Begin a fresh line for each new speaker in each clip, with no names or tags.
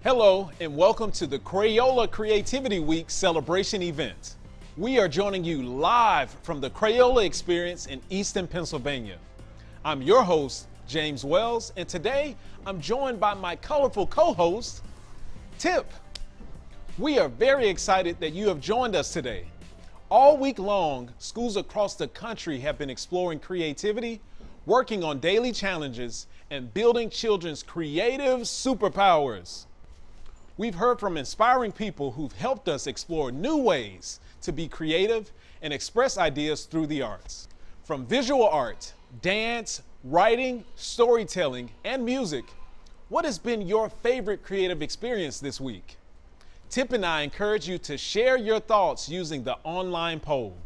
Hello and welcome to the Crayola Creativity Week celebration event. We are joining you live from the Crayola experience in Easton, Pennsylvania. I'm your host, James Wells, and today I'm joined by my colorful co-host, Tip. We are very excited that you have joined us today. All week long, schools across the country have been exploring creativity, working on daily challenges, and building children's creative superpowers. We've heard from inspiring people who've helped us explore new ways to be creative and express ideas through the arts. From visual art, dance, writing, storytelling, and music, what has been your favorite creative experience this week? Tip and I encourage you to share your thoughts using the online poll.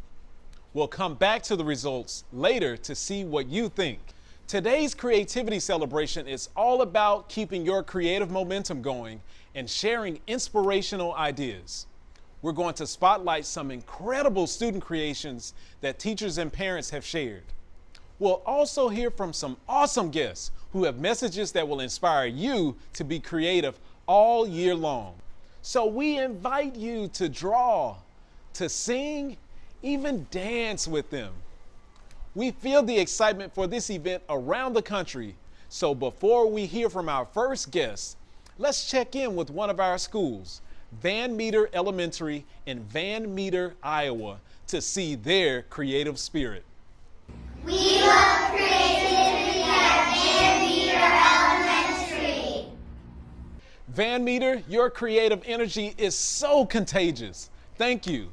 We'll come back to the results later to see what you think. Today's creativity celebration is all about keeping your creative momentum going and sharing inspirational ideas. We're going to spotlight some incredible student creations that teachers and parents have shared. We'll also hear from some awesome guests who have messages that will inspire you to be creative all year long. So we invite you to draw, to sing, even dance with them. We feel the excitement for this event around the country. So before we hear from our first guest, let's check in with one of our schools, Van Meter Elementary in Van Meter, Iowa, to see their creative spirit.
We love creativity at Van Meter Elementary.
Van Meter, your creative energy is so contagious. Thank you.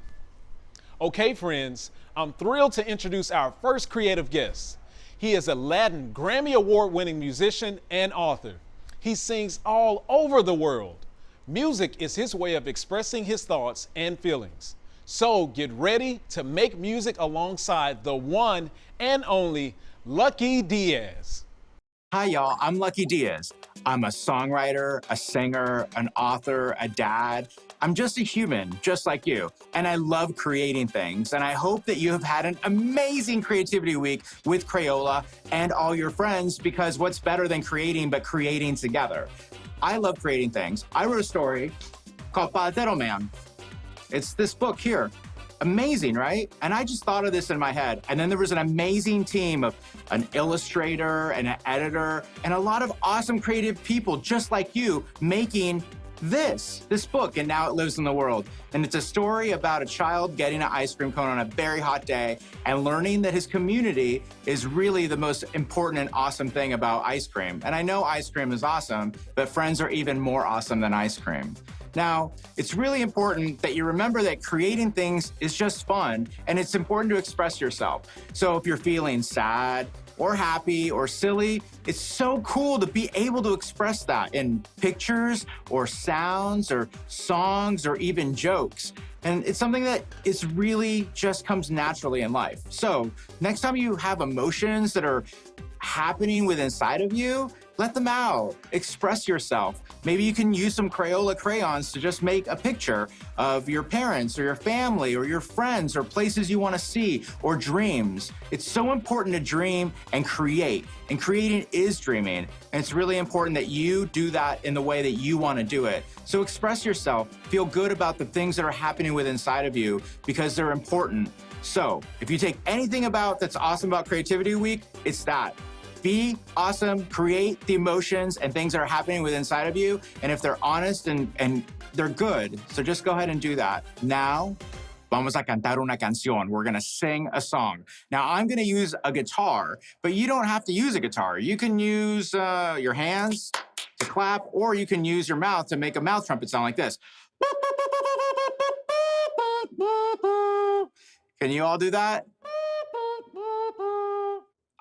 Okay, friends, I'm thrilled to introduce our first creative guest. He is a Latin Grammy Award-winning musician and author. He sings all over the world. Music is his way of expressing his thoughts and feelings. So get ready to make music alongside the one and only Lucky Diaz.
Hi, y'all. I'm Lucky Diaz. I'm a songwriter, a singer, an author, a dad. I'm just a human, just like you. And I love creating things. And I hope that you have had an amazing creativity week with Crayola and all your friends, because what's better than creating but creating together? I love creating things. I wrote a story called Paletero Man. It's this book here. Amazing, right? And I just thought of this in my head. And then there was an amazing team of an illustrator and an editor and a lot of awesome creative people just like you making this book, and now it lives in the world. And it's a story about a child getting an ice cream cone on a very hot day and learning that his community is really the most important and awesome thing about ice cream. And I know ice cream is awesome, but friends are even more awesome than ice cream. Now, it's really important that you remember that creating things is just fun, and it's important to express yourself. So if you're feeling sad or happy or silly, it's so cool to be able to express that in pictures or sounds or songs or even jokes. And it's something that is really just comes naturally in life. So next time you have emotions that are happening within inside of you, let them out, express yourself. Maybe you can use some Crayola crayons to just make a picture of your parents or your family or your friends or places you want to see or dreams. It's so important to dream and create. And creating is dreaming. And it's really important that you do that in the way that you want to do it. So express yourself, feel good about the things that are happening within inside of you because they're important. So if you take anything about that's awesome about Creativity Week, it's that. Be awesome, create the emotions and things that are happening within inside of you. And if they're honest and they're good, so just go ahead and do that. Now, vamos a cantar una canción. We're gonna sing a song. Now, I'm gonna use a guitar, but you don't have to use a guitar. You can use your hands to clap, or you can use your mouth to make a mouth trumpet sound like this. Can you all do that?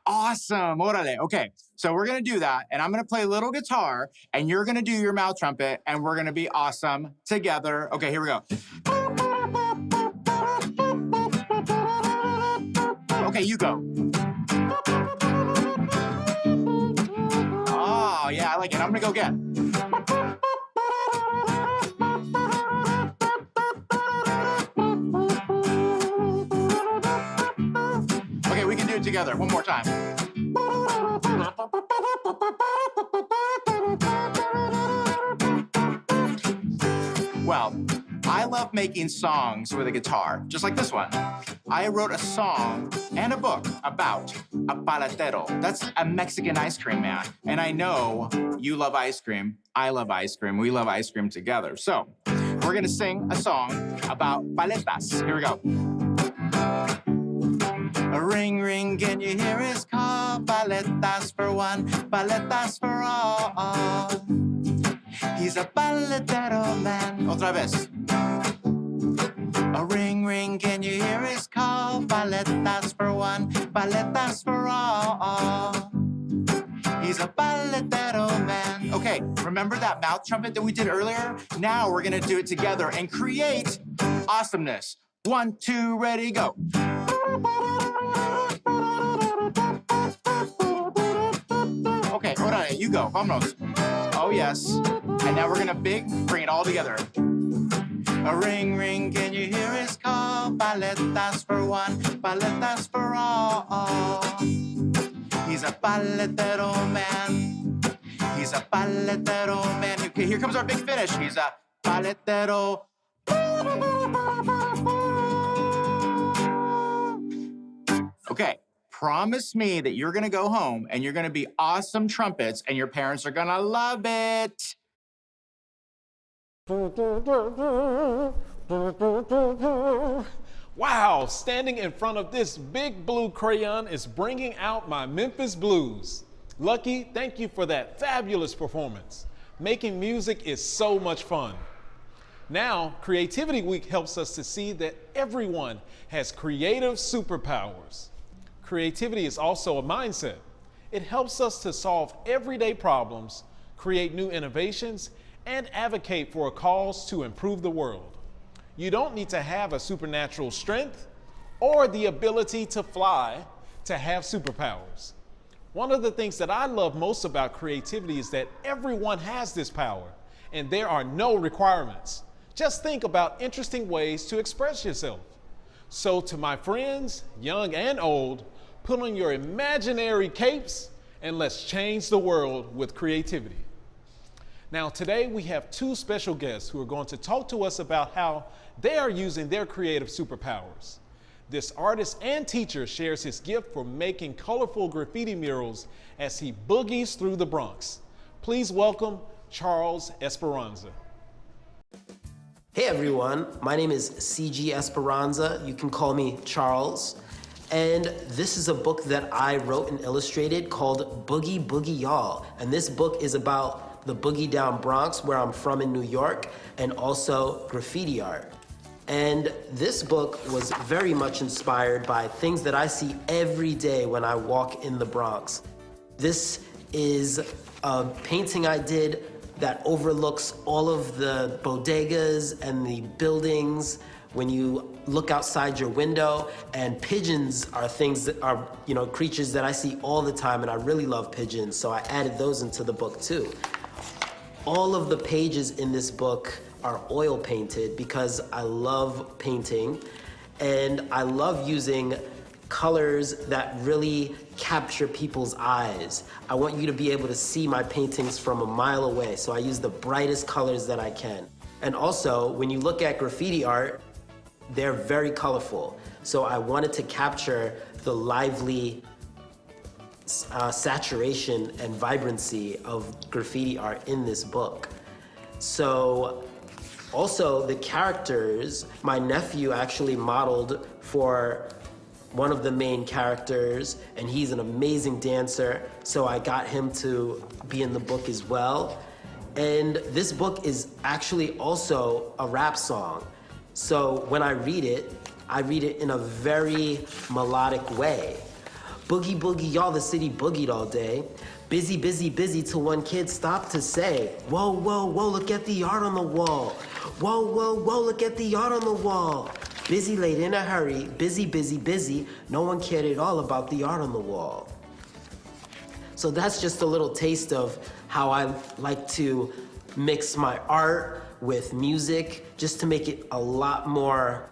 Awesome, órale. Okay, so we're gonna do that, and I'm gonna play a little guitar, and you're gonna do your mouth trumpet, and we're gonna be awesome together. Okay, here we go. Okay, you go. Oh, yeah, I like it. I'm gonna go again. Okay, we can do it together. One more time. love making songs with a guitar, just like this one. I wrote a song and a book about a paletero. That's a Mexican ice cream man. And I know you love ice cream. I love ice cream. We love ice cream together. So we're gonna sing a song about paletas. Here we go. A ring, ring, can you hear his call? Paletas for one, paletas for all. He's a paletero man. Otra vez. A ring, ring, can you hear his call? Paletas for one, paletas for all. He's a paletero man. Okay, remember that mouth trumpet that we did earlier? Now we're gonna do it together and create awesomeness. 1, 2, ready, go. Okay, hold on, you go, vámonos. Oh yes, and now we're gonna bring it all together. A ring, ring, can you hear his call? Paletas for one, paletas for all. He's a paletero man. He's a paletero man. Okay, here comes our big finish. He's a paletero. Okay, promise me that you're gonna go home and you're gonna be awesome trumpets and your parents are gonna love it.
Wow, standing in front of this big blue crayon is bringing out my Memphis blues. Lucky, thank you for that fabulous performance. Making music is so much fun. Now, Creativity Week helps us to see that everyone has creative superpowers. Creativity is also a mindset. It helps us to solve everyday problems, create new innovations, and advocate for a cause to improve the world. You don't need to have a supernatural strength or the ability to fly to have superpowers. One of the things that I love most about creativity is that everyone has this power and there are no requirements. Just think about interesting ways to express yourself. So to my friends, young and old, put on your imaginary capes and let's change the world with creativity. Now today we have two special guests who are going to talk to us about how they are using their creative superpowers. This artist and teacher shares his gift for making colorful graffiti murals as he boogies through the Bronx. Please welcome Charles Esperanza.
Hey everyone, my name is CG Esperanza. You can call me Charles. And this is a book that I wrote and illustrated called Boogie Boogie Y'all. And this book is about the boogie down Bronx, where I'm from in New York, and also graffiti art. And this book was very much inspired by things that I see every day when I walk in the Bronx. This is a painting I did that overlooks all of the bodegas and the buildings when you look outside your window, and pigeons are things that are, creatures that I see all the time, and I really love pigeons, so I added those into the book too. All of the pages in this book are oil painted because I love painting, and I love using colors that really capture people's eyes. I want you to be able to see my paintings from a mile away, so I use the brightest colors that I can. And also, when you look at graffiti art, they're very colorful. So I wanted to capture the lively saturation and vibrancy of graffiti art in this book. So also the characters, my nephew actually modeled for one of the main characters, and he's an amazing dancer, so I got him to be in the book as well. And this book is actually also a rap song. So when I read it in a very melodic way. Boogie, boogie, y'all, the city boogied all day. Busy, busy, busy, till one kid stopped to say, whoa, whoa, whoa, look at the art on the wall. Whoa, whoa, whoa, look at the art on the wall. Busy, late, in a hurry, busy, busy, busy. No one cared at all about the art on the wall. So that's just a little taste of how I like to mix my art with music, just to make it a lot more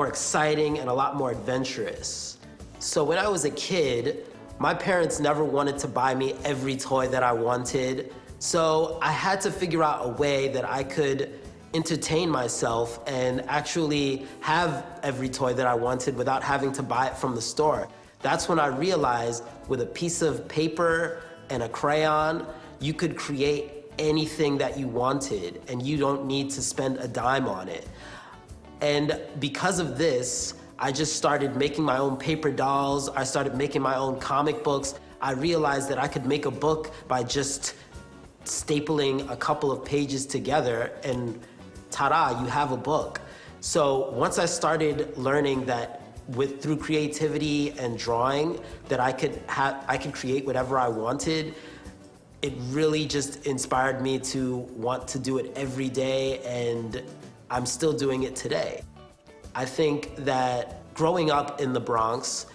exciting and a lot more adventurous. So when I was a kid, my parents never wanted to buy me every toy that I wanted. So I had to figure out a way that I could entertain myself and actually have every toy that I wanted without having to buy it from the store. That's when I realized with a piece of paper and a crayon, you could create anything that you wanted and you don't need to spend a dime on it. And because of this, I just started making my own paper dolls. I started making my own comic books. I realized that I could make a book by just stapling a couple of pages together and ta-da, you have a book. So once I started learning that through creativity and drawing that I could create whatever I wanted, it really just inspired me to want to do it every day, and I'm still doing it today. I think that growing up in the Bronx,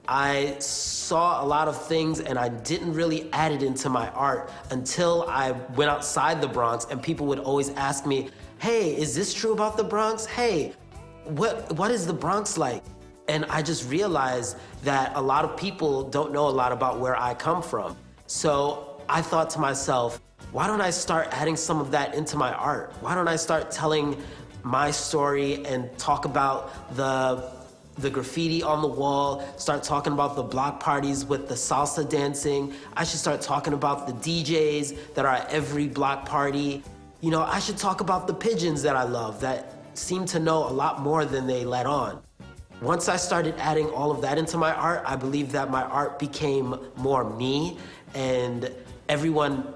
I saw a lot of things and I didn't really add it into my art until I went outside the Bronx, and people would always ask me, hey, is this true about the Bronx? Hey, what is the Bronx like? And I just realized that a lot of people don't know a lot about where I come from. So I thought to myself, why don't I start adding some of that into my art? Why don't I start telling my story and talk about the graffiti on the wall, start talking about the block parties with the salsa dancing. I should start talking about the DJs that are at every block party. You know, I should talk about the pigeons that I love that seem to know a lot more than they let on. Once I started adding all of that into my art, I believe that my art became more me, and everyone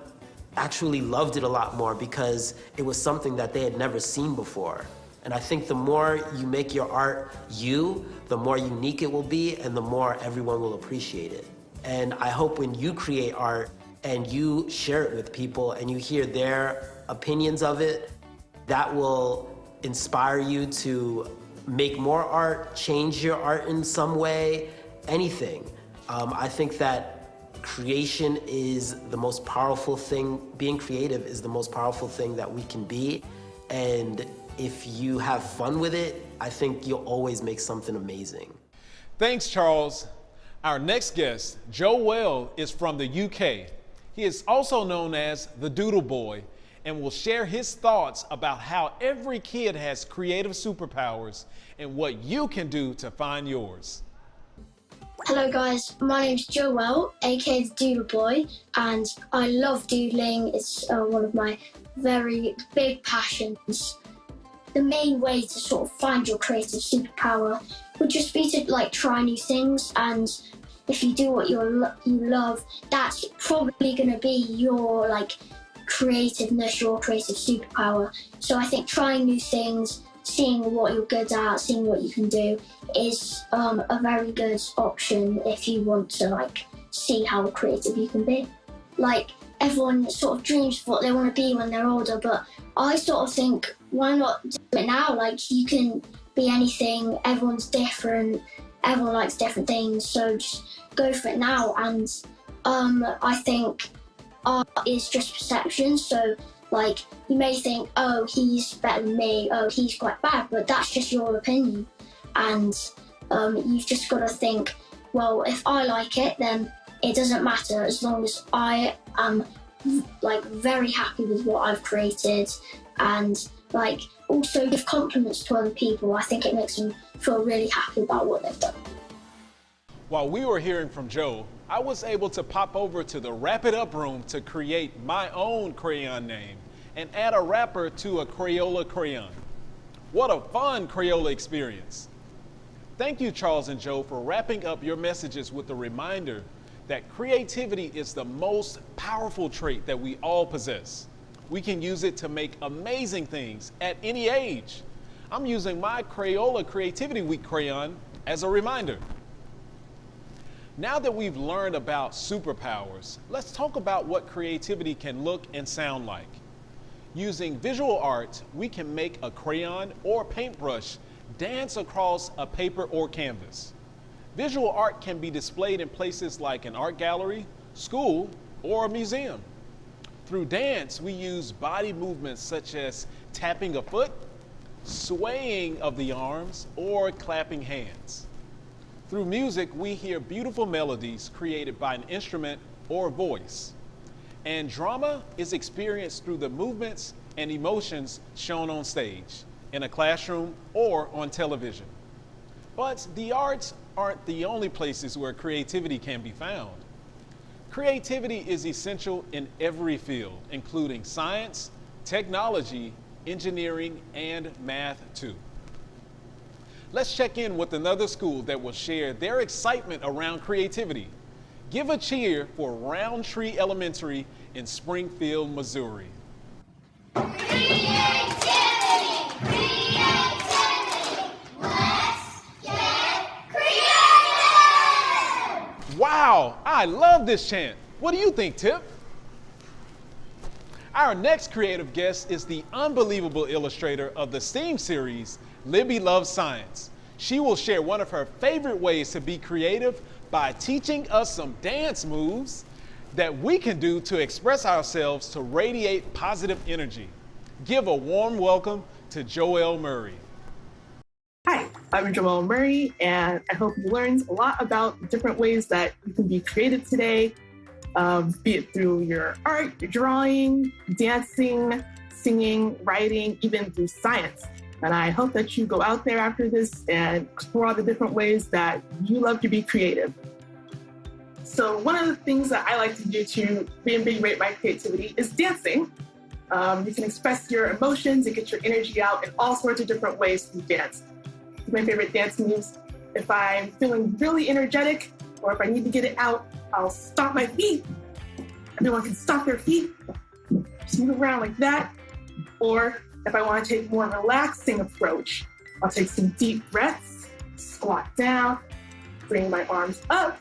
actually loved it a lot more because it was something that they had never seen before. And I think the more you make your art you, the more unique it will be and the more everyone will appreciate it. And I hope when you create art and you share it with people and you hear their opinions of it, that will inspire you to make more art, change your art in some way, anything. I think that creation is the most powerful thing. Being creative is the most powerful thing that we can be. And if you have fun with it, I think you'll always make something amazing.
Thanks, Charles. Our next guest, Joel, is from the UK. He is also known as the Doodle Boy and will share his thoughts about how every kid has creative superpowers and what you can do to find yours.
Hello guys, my name's Joel, aka the Doodle Boy, and I love doodling. It's one of my very big passions. The main way to sort of find your creative superpower would just be to try new things, and if you do what you love, that's probably going to be your creativeness, your creative superpower. So I think trying new things, seeing what you're good at, seeing what you can do is a very good option if you want to see how creative you can be. Everyone sort of dreams of what they want to be when they're older, but I sort of think, why not do it now? You can be anything, everyone's different, everyone likes different things, so just go for it now. And I think art is just perception, so you may think, oh, he's better than me, oh, he's quite bad, but that's just your opinion. And you've just got to think, well, if I like it, then it doesn't matter as long as I am very happy with what I've created, and also give compliments to other people. I think it makes them feel really happy about what they've done.
While we were hearing from Joe, I was able to pop over to the Wrap It Up room to create my own crayon name and add a wrapper to a Crayola crayon. What a fun Crayola experience. Thank you, Charles and Joe, for wrapping up your messages with a reminder that creativity is the most powerful trait that we all possess. We can use it to make amazing things at any age. I'm using my Crayola Creativity Week crayon as a reminder. Now that we've learned about superpowers, let's talk about what creativity can look and sound like. Using visual art, we can make a crayon or paintbrush dance across a paper or canvas. Visual art can be displayed in places like an art gallery, school, or a museum. Through dance, we use body movements such as tapping a foot, swaying of the arms, or clapping hands. Through music, we hear beautiful melodies created by an instrument or voice. And drama is experienced through the movements and emotions shown on stage, in a classroom, or on television. But the arts aren't the only places where creativity can be found. Creativity is essential in every field, including science, technology, engineering, and math too. Let's check in with another school that will share their excitement around creativity. Give a cheer for Roundtree Elementary in Springfield, Missouri.
Creativity! Creativity! Let's get creative!
Wow, I love this chant. What do you think, Tip? Our next creative guest is the unbelievable illustrator of the STEAM series, Libby Loves Science. She will share one of her favorite ways to be creative by teaching us some dance moves that we can do to express ourselves to radiate positive energy. Give a warm welcome to Joelle Murray.
Hi, I'm Joelle Murray, and I hope you learned a lot about different ways that you can be creative today, be it through your art, your drawing, dancing, singing, writing, even through science. And I hope that you go out there after this and explore all the different ways that you love to be creative. So one of the things that I like to do to reinvigorate my creativity is dancing. You can express your emotions and get your energy out in all sorts of different ways through dance. My favorite dance moves, if I'm feeling really energetic or if I need to get it out, I'll stomp my feet. Everyone can stomp their feet, just move around like that. Or if I want to take a more relaxing approach, I'll take some deep breaths, squat down, bring my arms up,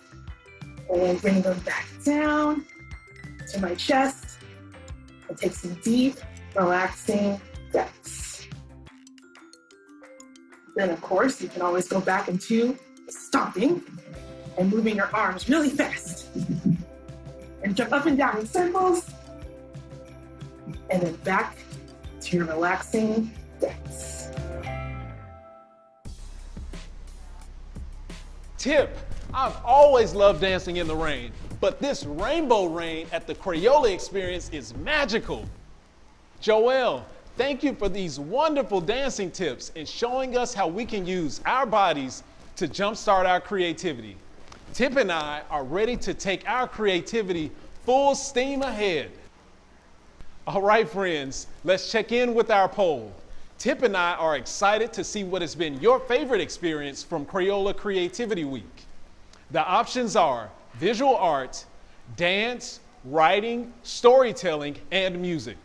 and bring them back down to my chest, and take some deep, relaxing breaths. Then, of course, you can always go back into stomping and moving your arms really fast. And jump up and down in circles, and then back to your relaxing breaths.
Tip, I've always loved dancing in the rain, but this rainbow rain at the Crayola experience is magical. Joelle, thank you for these wonderful dancing tips and showing us how we can use our bodies to jumpstart our creativity. Tip and I are ready to take our creativity full steam ahead. All right, friends, let's check in with our poll. Tip and I are excited to see what has been your favorite experience from Crayola Creativity Week. The options are visual art, dance, writing, storytelling, and music.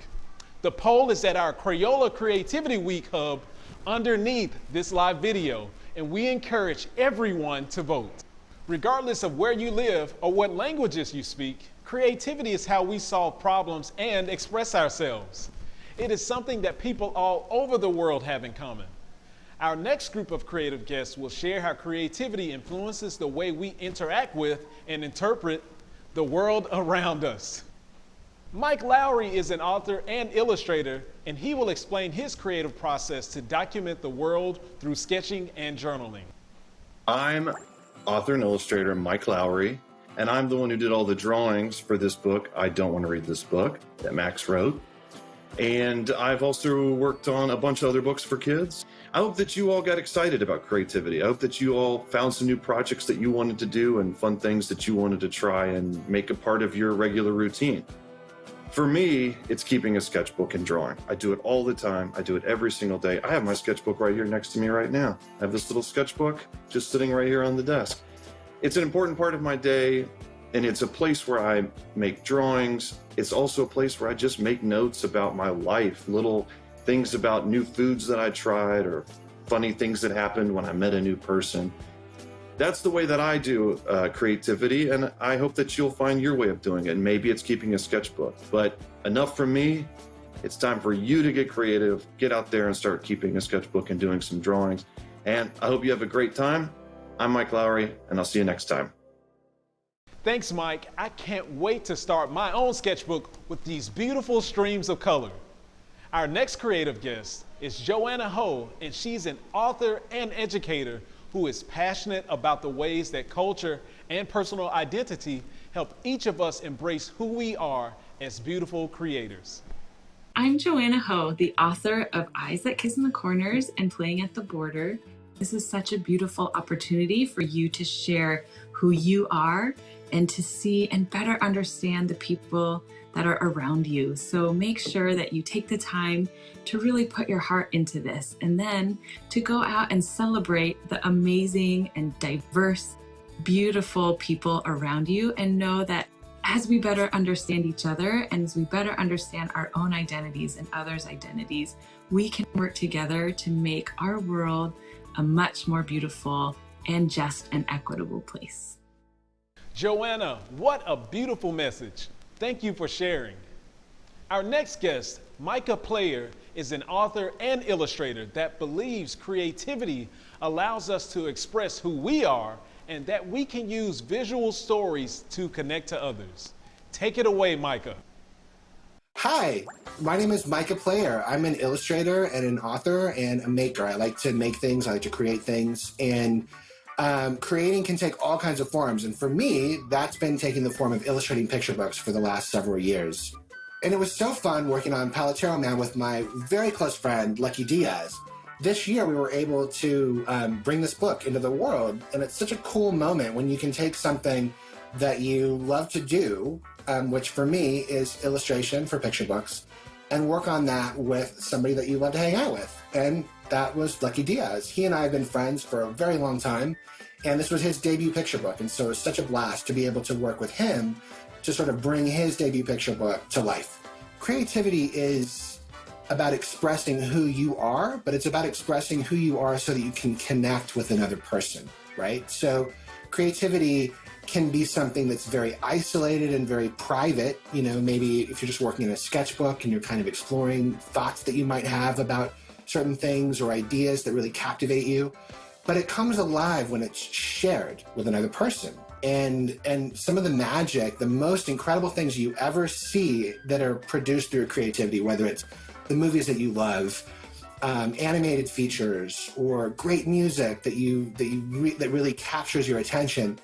The poll is at our Crayola Creativity Week hub underneath this live video, and we encourage everyone to vote. Regardless of where you live or what languages you speak, creativity is how we solve problems and express ourselves. It is something that people all over the world have in common. Our next group of creative guests will share how creativity influences the way we interact with and interpret the world around us. Mike Lowry is an author and illustrator, and he will explain his creative process to document the world through sketching and journaling.
I'm author and illustrator Mike Lowry, and I'm the one who did all the drawings for this book, I Don't Want to Read This Book, that Max wrote. And I've also worked on a bunch of other books for kids. I hope that you all got excited about creativity. I hope that you all found some new projects that you wanted to do and fun things that you wanted to try and make a part of your regular routine. For me, it's keeping a sketchbook and drawing. I do it all the time. I do it every single day. I have my sketchbook right here next to me right now. I have this little sketchbook just sitting right here on the desk. It's an important part of my day, and it's a place where I make drawings. It's also a place where I just make notes about my life, little things about new foods that I tried or funny things that happened when I met a new person. That's the way that I do creativity, and I hope that you'll find your way of doing it. And maybe it's keeping a sketchbook, but enough from me. It's time for you to get creative, get out there and start keeping a sketchbook and doing some drawings. And I hope you have a great time. I'm Mike Lowry, and I'll see you next time.
Thanks, Mike. I can't wait to start my own sketchbook with these beautiful streams of color. Our next creative guest is Joanna Ho, and she's an author and educator who is passionate about the ways that culture and personal identity help each of us embrace who we are as beautiful creators.
I'm Joanna Ho, the author of Eyes That Kiss in the Corners and Playing at the Border. This is such a beautiful opportunity for you to share who you are and to see and better understand the people that are around you. So make sure that you take the time to really put your heart into this and then to go out and celebrate the amazing and diverse, beautiful people around you, and know that as we better understand each other and as we better understand our own identities and others' identities, we can work together to make our world a much more beautiful and just and equitable place.
Joanna, what a beautiful message. Thank you for sharing. Our next guest, Micah Player, is an author and illustrator that believes creativity allows us to express who we are and that we can use visual stories to connect to others. Take it away, Micah.
Hi, my name is Micah Player. I'm an illustrator and an author and a maker. I like to make things, I like to create things, and creating can take all kinds of forms. And for me, that's been taking the form of illustrating picture books for the last several years. And it was so fun working on Palatero Man with my very close friend, Lucky Diaz. This year, we were able to bring this book into the world, and it's such a cool moment when you can take something that you love to do, which for me is illustration for picture books, and work on that with somebody that you love to hang out with. And that was Lucky Diaz. He and I have been friends for a very long time, and this was his debut picture book, and so it was such a blast to be able to work with him to sort of bring his debut picture book to life. Creativity is about expressing who you are, but it's about expressing who you are so that you can connect with another person, right? So creativity can be something that's very isolated and very private. You know, maybe if you're just working in a sketchbook and you're kind of exploring thoughts that you might have about certain things or ideas that really captivate you, but it comes alive when it's shared with another person. And some of the magic, the most incredible things you ever see that are produced through creativity, whether it's the movies that you love, animated features, or great music that really captures your attention.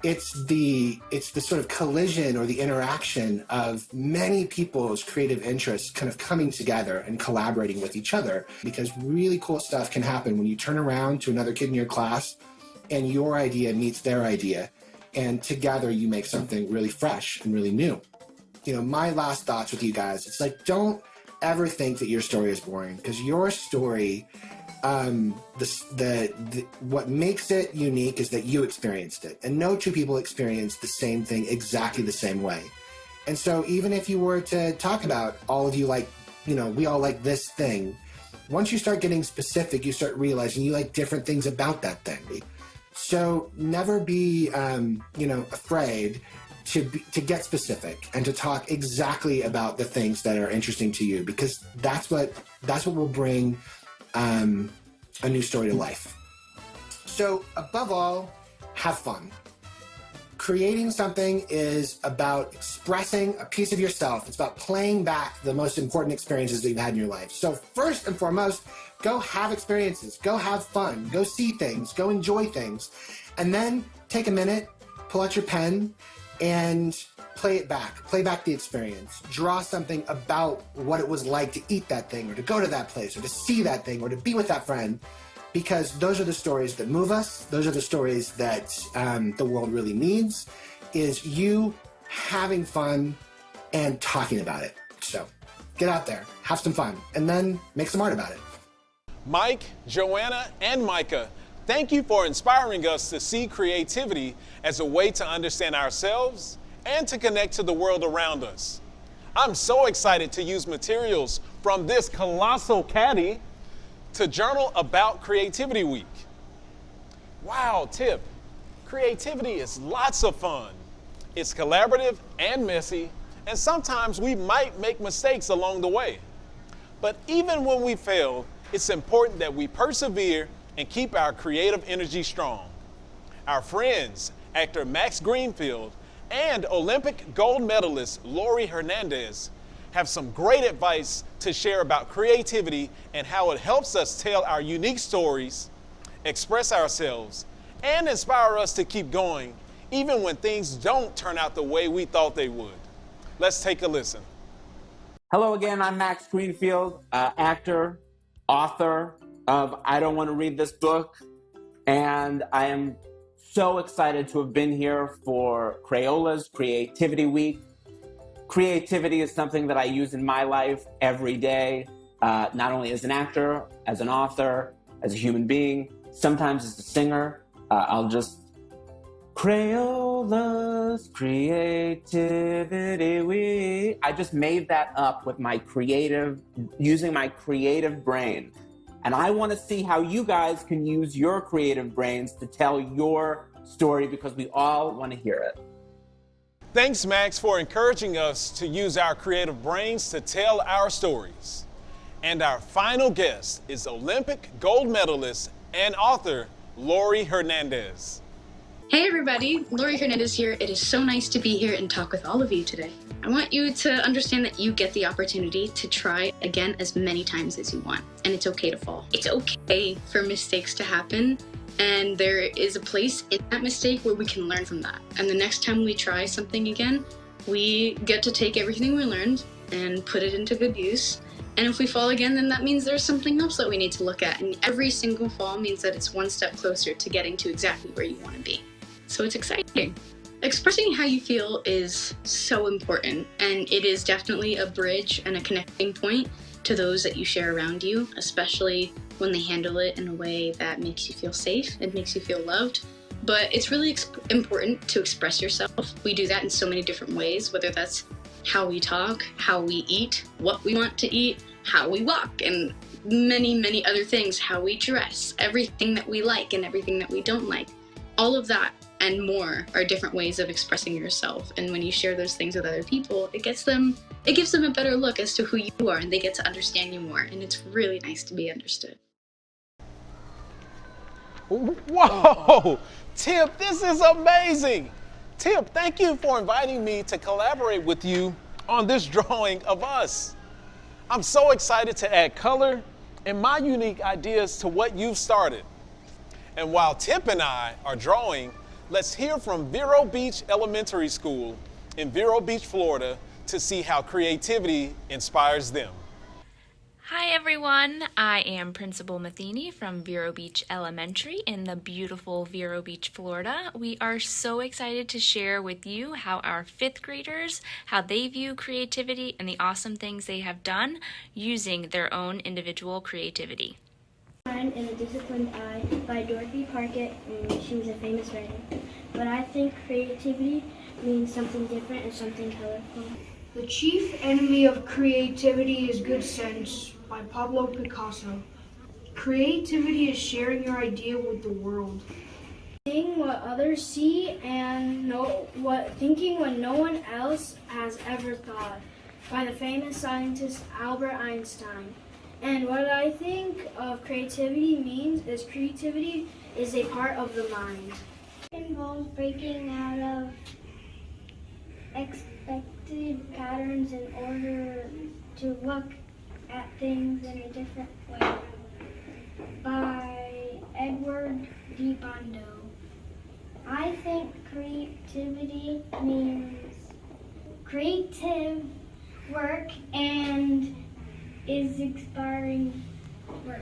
It's the sort of collision or the interaction of many people's creative interests kind of coming together and collaborating with each other, because really cool stuff can happen when you turn around to another kid in your class and your idea meets their idea, and together you make something really fresh and really new. You know, my last thoughts with you guys, it's like, don't ever think that your story is boring, because your story, what makes it unique is that you experienced it, and no two people experience the same thing exactly the same way. And so even if you were to talk about all of you like, you know, we all like this thing, once you start getting specific, you start realizing you like different things about that thing. So never be, afraid to get specific and to talk exactly about the things that are interesting to you, because that's what will bring a new story to life. So above all, have fun. Creating something is about expressing a piece of yourself. It's about playing back the most important experiences that you've had in your life. So first and foremost, go have experiences, go have fun, go see things, go enjoy things, and then take a minute, pull out your pen, and play back the experience. Draw something about what it was like to eat that thing, or to go to that place, or to see that thing, or to be with that friend, because those are the stories that move us. Those are the stories that the world really needs, is you having fun and talking about it. So get out there, have some fun, and then make some art about it.
Mike, Joanna, and Micah, thank you for inspiring us to see creativity as a way to understand ourselves and to connect to the world around us. I'm so excited to use materials from this colossal caddy to journal about Creativity Week. Wow, tip. Creativity is lots of fun. It's collaborative and messy, and sometimes we might make mistakes along the way. But even when we fail, it's important that we persevere and keep our creative energy strong. Our friends, actor Max Greenfield and Olympic gold medalist Lori Hernandez, have some great advice to share about creativity and how it helps us tell our unique stories, express ourselves, and inspire us to keep going, even when things don't turn out the way we thought they would. Let's take a listen.
Hello again, I'm Max Greenfield, actor, author of I Don't Want to Read This Book, and I am so excited to have been here for Crayola's Creativity Week. Creativity is something that I use in my life every day, not only as an actor, as an author, as a human being, sometimes as a singer. Crayola's Creativity Week. I just made that up with using my creative brain. And I want to see how you guys can use your creative brains to tell your story, because we all want to hear it.
Thanks, Max, for encouraging us to use our creative brains to tell our stories. And our final guest is Olympic gold medalist and author Lori Hernandez.
Hey everybody, Lori Hernandez here. It is so nice to be here and talk with all of you today. I want you to understand that you get the opportunity to try again as many times as you want, and it's okay to fall. It's okay for mistakes to happen, and there is a place in that mistake where we can learn from that. And the next time we try something again, we get to take everything we learned and put it into good use. And if we fall again, then that means there's something else that we need to look at. And every single fall means that it's one step closer to getting to exactly where you want to be. So it's exciting. Expressing how you feel is so important, and it is definitely a bridge and a connecting point to those that you share around you, especially when they handle it in a way that makes you feel safe and makes you feel loved. But it's really important to express yourself. We do that in so many different ways, whether that's how we talk, how we eat, what we want to eat, how we walk, and many, many other things, how we dress, everything that we like and everything that we don't like. All of that and more are different ways of expressing yourself. And when you share those things with other people, it gives them a better look as to who you are, and they get to understand you more. And it's really nice to be understood.
Whoa, Tip, this is amazing. Tip, thank you for inviting me to collaborate with you on this drawing of us. I'm so excited to add color and my unique ideas to what you've started. And while Tip and I are drawing, let's hear from Vero Beach Elementary School in Vero Beach, Florida, to see how creativity inspires them.
Hi everyone, I am Principal Matheny from Vero Beach Elementary in the beautiful Vero Beach, Florida. We are so excited to share with you how our 5th graders, how they view creativity and the awesome things they have done using their own individual creativity.
In A Disciplined Eye by Dorothy Parkett, and she was a famous writer. But I think creativity means something different and something colorful.
The chief enemy of creativity is good sense by Pablo Picasso. Creativity is sharing your idea with the world.
Seeing what others see and thinking when no one else has ever thought by the famous scientist Albert Einstein. And what I think of creativity means is creativity is a part of the mind.
It involves breaking out of expected patterns in order to look at things in a different way. By Edward D. Bondo. I think creativity means creative work and is inspiring work.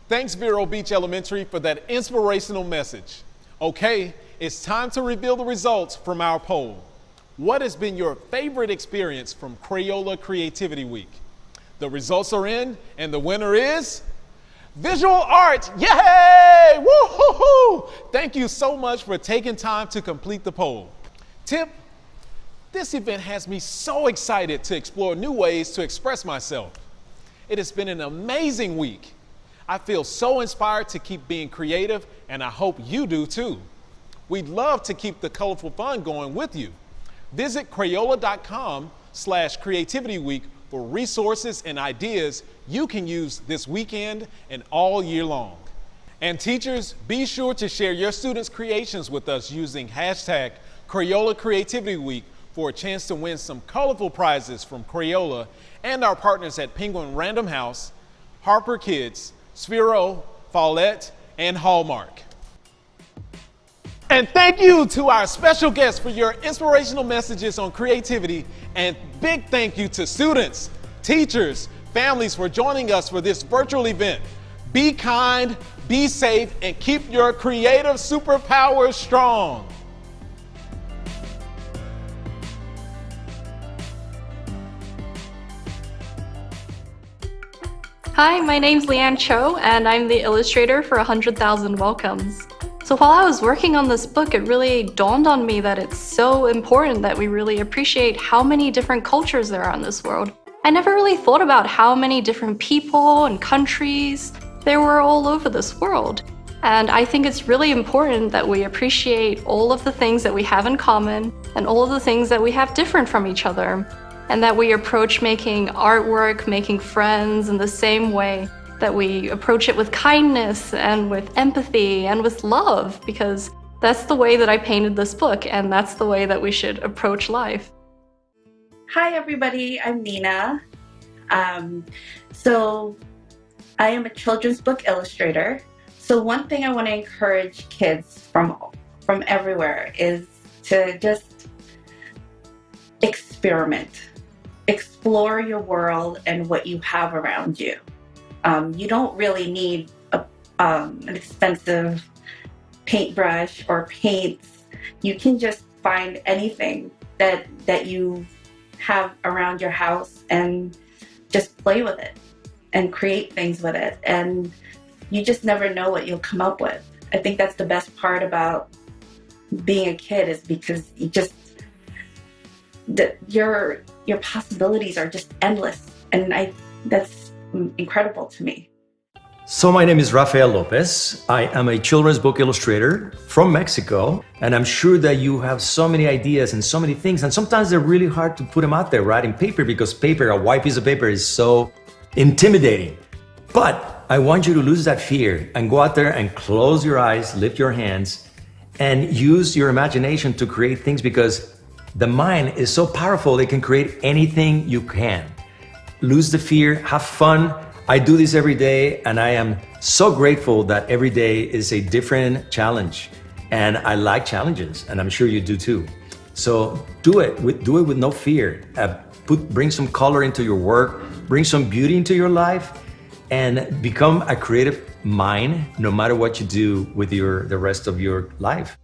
Thanks, Vero Beach Elementary, for that inspirational message. Okay, it's time to reveal the results from our poll. What has been your favorite experience from Crayola Creativity Week? The results are in, and the winner is visual art. Yay! Woo-hoo-hoo! Thank you so much for taking time to complete the poll. Tip, this event has me so excited to explore new ways to express myself. It has been an amazing week. I feel so inspired to keep being creative, and I hope you do too. We'd love to keep the colorful fun going with you. Visit Crayola.com/Creativity Week for resources and ideas you can use this weekend and all year long. And teachers, be sure to share your students' creations with us using hashtag Crayola Creativity Week for a chance to win some colorful prizes from Crayola and our partners at Penguin Random House, Harper Kids, Sphero, Follette, and Hallmark. And thank you to our special guests for your inspirational messages on creativity, and big thank you to students. teachers, families for joining us for this virtual event. Be kind, be safe, and keep your creative superpowers strong.
Hi, my name's Leanne Cho, and I'm the illustrator for 100,000 Welcomes. So while I was working on this book, it really dawned on me that it's so important that we really appreciate how many different cultures there are in this world. I never really thought about how many different people and countries there were all over this world. And I think it's really important that we appreciate all of the things that we have in common and all of the things that we have different from each other. And that we approach making artwork, making friends in the same way that we approach it with kindness and with empathy and with love, because that's the way that I painted this book, and that's the way that we should approach life.
Hi everybody, I'm Nina. So I am a children's book illustrator. So one thing I want to encourage kids from everywhere is to just experiment. Explore your world and what you have around you. You don't really need an expensive paintbrush or paints. You can just find anything that you have around your house and just play with it and create things with it. And you just never know what you'll come up with. I think that's the best part about being a kid, is because you just your possibilities are just endless, and that's incredible to me.
So my name is Rafael Lopez. I am a children's book illustrator from Mexico, and I'm sure that you have so many ideas and so many things, and sometimes they're really hard to put them out there, right, in paper, because paper, a white piece of paper, is so intimidating. But I want you to lose that fear and go out there and close your eyes, lift your hands, and use your imagination to create things, because the mind is so powerful, it can create anything you can. Lose the fear, have fun. I do this every day, and I am so grateful that every day is a different challenge. And I like challenges, and I'm sure you do too. So do it with no fear. Bring some color into your work, bring some beauty into your life, and become a creative mind no matter what you do with the rest of your life.